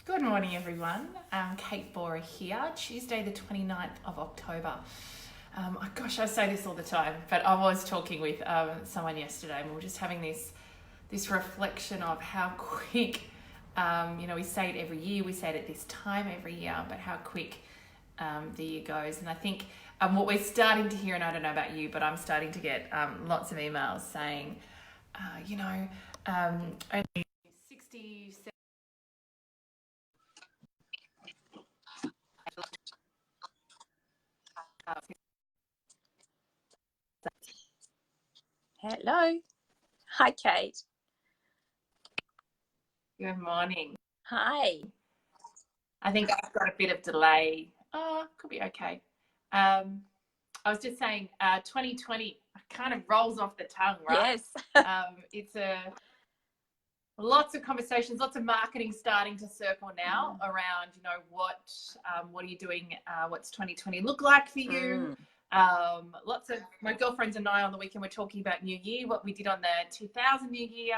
Good morning, everyone. Kate Bora here, Tuesday, the 29th of October. Gosh, I say this all the time, but I was talking with someone yesterday, and we were just having this reflection of how quick, we say it every year, we say it at this time every year, but how quick the year goes. And I think what we're starting to hear, and I don't know about you, but I'm starting to get lots of emails saying, only 60, Hello. Hi, Kate. good morning. Hi. I think I've got a bit of delay. Oh, could be okay. I was just saying, 2020 kind of rolls off the tongue, right? Yes. It's lots of conversations, lots of marketing starting to circle now around, what are you doing? What's 2020 look like for you? Lots of my girlfriends and I on the weekend were talking about New Year, what we did on the 2000 New Year,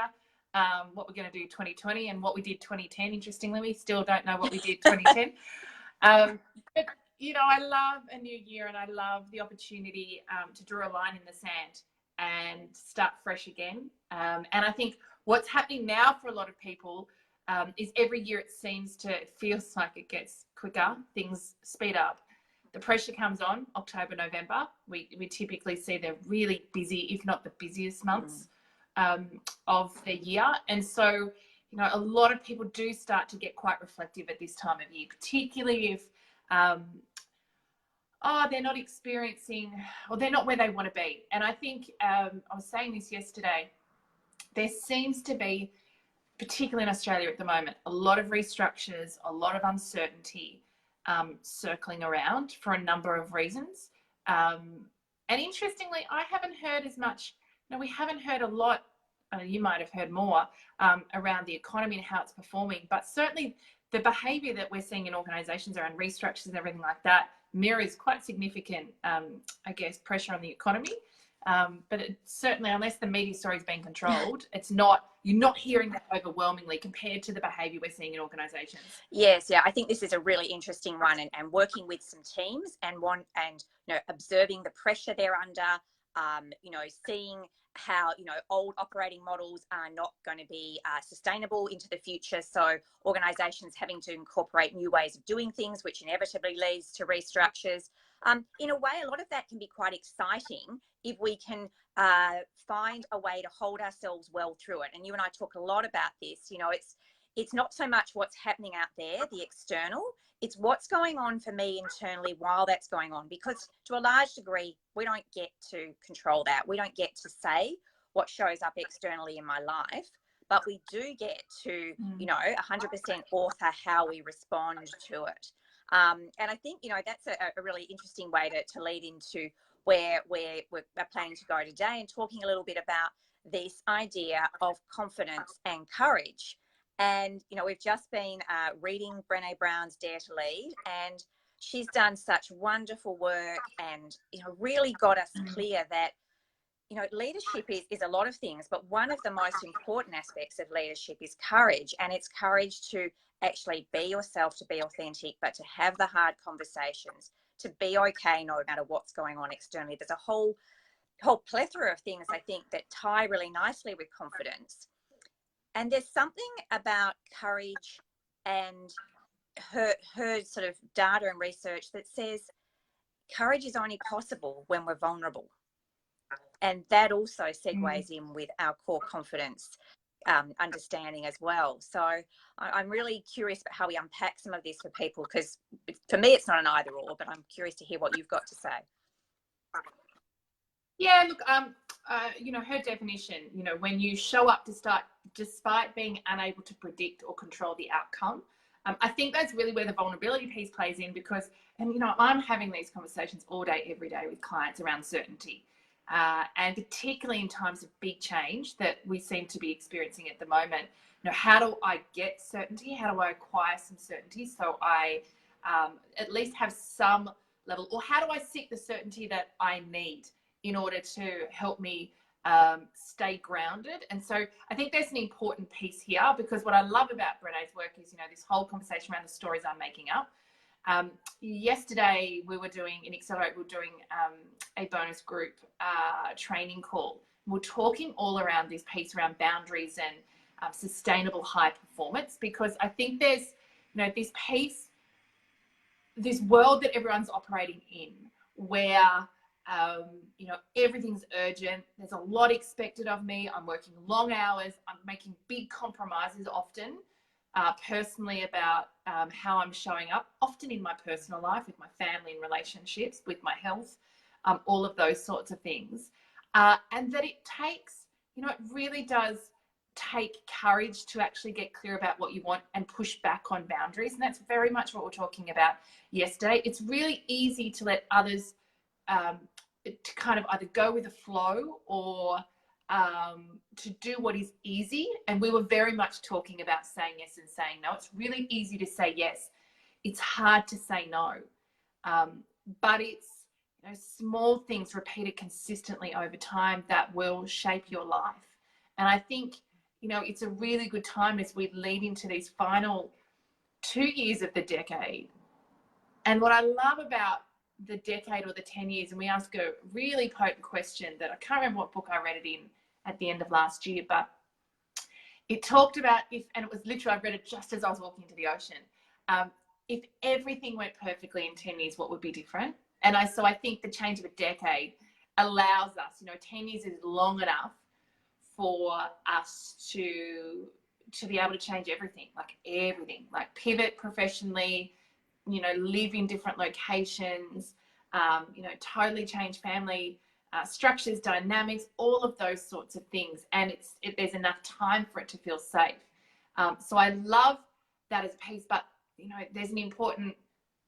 what we're going to do 2020, and what we did 2010. Interestingly, we still don't know what we did 2010. But I love a new year, and I love the opportunity to draw a line in the sand and start fresh again. And I think what's happening now for a lot of people is every year it feels like it gets quicker. Things speed up. The pressure comes on October, November. We typically see they're really busy, if not the busiest months of the year. And so, a lot of people do start to get quite reflective at this time of year, particularly if they're not experiencing, or they're not where they want to be. And I think I was saying this yesterday, there seems to be, particularly in Australia at the moment, a lot of restructures, a lot of uncertainty circling around for a number of reasons. And interestingly, I haven't heard as much, we haven't heard a lot, you might have heard more around the economy and how it's performing, but certainly the behaviour that we're seeing in organisations around restructures and everything like that mirrors quite significant, pressure on the economy. But it, certainly, unless the media story is being controlled, you're not hearing that overwhelmingly compared to the behaviour we're seeing in organisations. Yes, yeah, I think this is a really interesting one, and working with some teams and observing the pressure they're under, seeing how old operating models are not going to be sustainable into the future. So organisations having to incorporate new ways of doing things, which inevitably leads to restructures. In a way, a lot of that can be quite exciting if we can find a way to hold ourselves well through it. And you and I talk a lot about this. It's not so much what's happening out there, the external, it's what's going on for me internally while that's going on. Because to a large degree, we don't get to control that. We don't get to say what shows up externally in my life, but we do get to, 100% author how we respond to it. And I think, that's a really interesting way to lead into where we're planning to go today, and talking a little bit about this idea of confidence and courage. And, we've just been reading Brené Brown's Dare to Lead, and she's done such wonderful work and, really got us clear that, leadership is a lot of things, but one of the most important aspects of leadership is courage. And it's courage to actually be yourself, to be authentic, but to have the hard conversations, to be okay no matter what's going on externally. There's a whole plethora of things, I think, that tie really nicely with confidence. And there's something about courage and her sort of data and research that says courage is only possible when we're vulnerable. And that also segues in with our core confidence understanding as well. So I'm really curious about how we unpack some of this for people, because for me it's not an either or, but I'm curious to hear what you've got to say. Yeah, look, her definition, when you show up to start despite being unable to predict or control the outcome, I think that's really where the vulnerability piece plays in, because, I'm having these conversations all day, every day with clients around certainty. And particularly in times of big change that we seem to be experiencing at the moment, how do I get certainty? How do I acquire some certainty so I at least have some level, or how do I seek the certainty that I need in order to help me stay grounded. And so I think there's an important piece here, because what I love about Brené's work is, you know, this whole conversation around the stories I'm making up. Yesterday we were doing in Accelerate, we were doing a bonus group training call. We're talking all around this piece around boundaries and sustainable high performance, because I think there's, you know, this piece, this world that everyone's operating in, where you know, everything's urgent. There's a lot expected of me. I'm working long hours. I'm making big compromises often, personally, about how I'm showing up, often in my personal life, with my family and relationships, with my health, all of those sorts of things. And that it takes, you know, it really does take courage to actually get clear about what you want and push back on boundaries. And that's very much what we're talking about yesterday. It's really easy to let others to kind of either go with the flow or to do what is easy. And we were very much talking about saying yes and saying no. It's really easy to say yes. It's hard to say no. But it's, you know, small things repeated consistently over time that will shape your life. And I think, you know, it's a really good time as we lead into these final 2 years of the decade. And what I love about the decade or the 10 years, and we ask a really potent question that I can't remember what book I read it in at the end of last year, but it talked about if, and it was literally, I read it just as I was walking into the ocean, if everything went perfectly in 10 years, what would be different? And so I think the change of a decade allows us, you know, 10 years is long enough for us to be able to change everything, like pivot professionally, you know, live in different locations, you know, totally change family structures, dynamics, all of those sorts of things. And there's enough time for it to feel safe. So I love that as a piece, but, you know, there's an important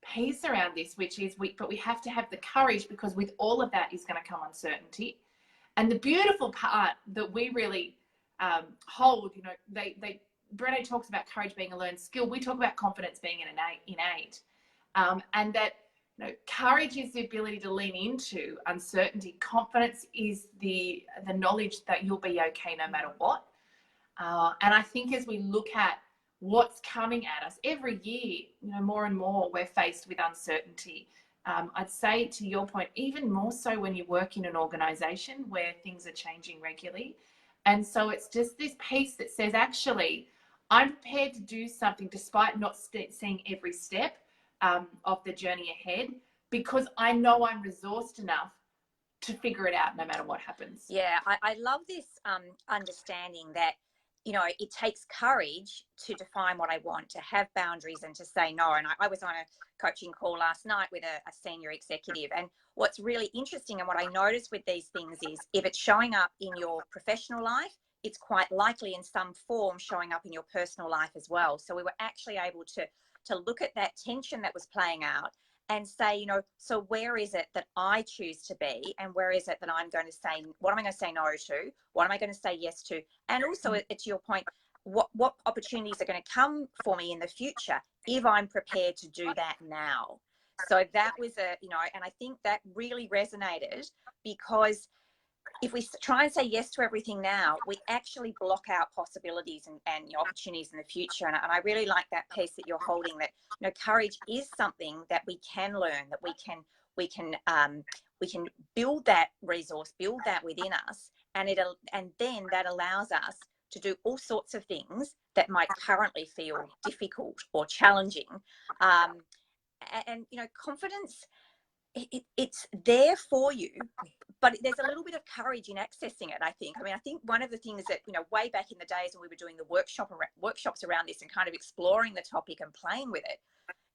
piece around this, which is we have to have the courage, because with all of that is going to come uncertainty. And the beautiful part that we really hold, you know, Brené talks about courage being a learned skill. We talk about confidence being innate. And that, you know, courage is the ability to lean into uncertainty. Confidence is the knowledge that you'll be okay no matter what. And I think as we look at what's coming at us every year, you know, more and more we're faced with uncertainty. I'd say, to your point, even more so when you work in an organization where things are changing regularly. And so it's just this piece that says, actually, I'm prepared to do something despite not seeing every step of the journey ahead, because I know I'm resourced enough to figure it out no matter what happens. Yeah, I love this understanding that, you know, it takes courage to define what I want, to have boundaries and to say no. And I was on a coaching call last night with a senior executive. And what's really interesting and what I notice with these things is if it's showing up in your professional life, it's quite likely in some form showing up in your personal life as well. So we were actually able to look at that tension that was playing out and say, you know, so where is it that I choose to be, and where is it that I'm going to say, what am I going to say no to? What am I going to say yes to? And also, it's your point, what opportunities are going to come for me in the future if I'm prepared to do that now? So that was you know, and I think that really resonated, because if we try and say yes to everything now, we actually block out possibilities and opportunities in the future. And I really like that piece that you're holding, that, you know, courage is something that we can learn, that we can build that resource, build that within us, and then that allows us to do all sorts of things that might currently feel difficult or challenging. And you know, confidence, it's there for you, but there's a little bit of courage in accessing it, I think. I mean, I think one of the things that, you know, way back in the days when we were doing the workshops around this and kind of exploring the topic and playing with it,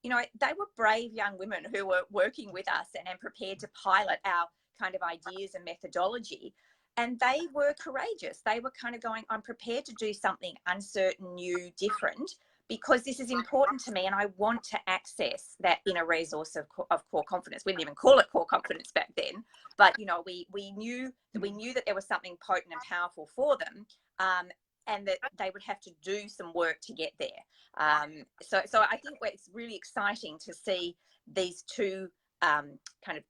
you know, they were brave young women who were working with us and prepared to pilot our kind of ideas and methodology. And they were courageous. They were kind of going, I'm prepared to do something uncertain, new, different, because this is important to me and I want to access that inner resource of core confidence. We didn't even call it core confidence back then, but, you know, we knew that there was something potent and powerful for them, and that they would have to do some work to get there. So I think it's really exciting to see these two kind of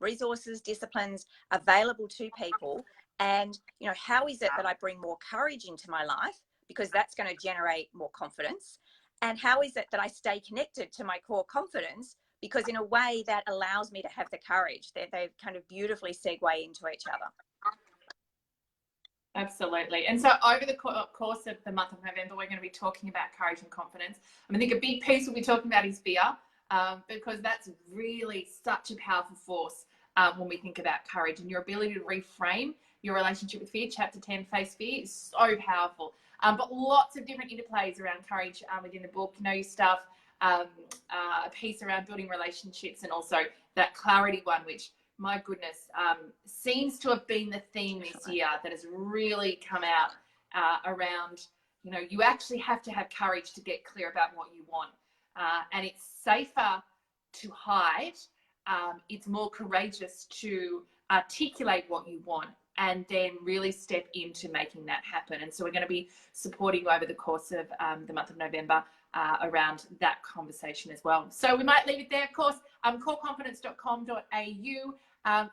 resources, disciplines available to people, And, you know, how is it that I bring more courage into my life? Because that's going to generate more confidence. And how is it that I stay connected to my core confidence? Because in a way that allows me to have the courage. They kind of beautifully segue into each other. Absolutely. And so over the course of the month of November, we're going to be talking about courage and confidence. I think a big piece we'll be talking about is fear, because that's really such a powerful force when we think about courage, and your ability to reframe your relationship with fear. Chapter 10, Face Fear, is so powerful. But lots of different interplays around courage within the book. Know your stuff, a piece around building relationships, and also that clarity one, which, my goodness, seems to have been the theme this year that has really come out around, you know, you actually have to have courage to get clear about what you want. And it's safer to hide. It's more courageous to articulate what you want and then really step into making that happen. And so we're going to be supporting you over the course of the month of November around that conversation as well. So we might leave it there, of course. coreconfidence.com.au.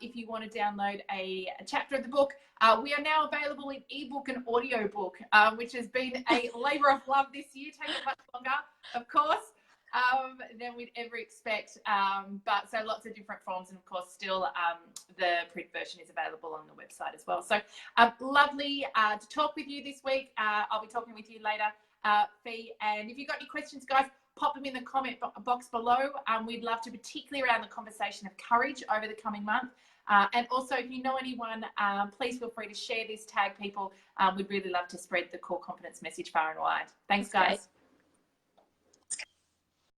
If you want to download a chapter of the book, we are now available in ebook and audiobook, which has been a labor of love this year, taking much longer, of course, than we'd ever expect. But so lots of different forms, and of course still the print version is available on the website as well. So lovely to talk with you this week. I'll be talking with you later, Fee. And if you've got any questions, guys, pop them in the comment box below. We'd love to, particularly around the conversation of courage over the coming month. And also, if you know anyone, please feel free to share this, tag people. We'd really love to spread the core confidence message far and wide. Thanks, guys.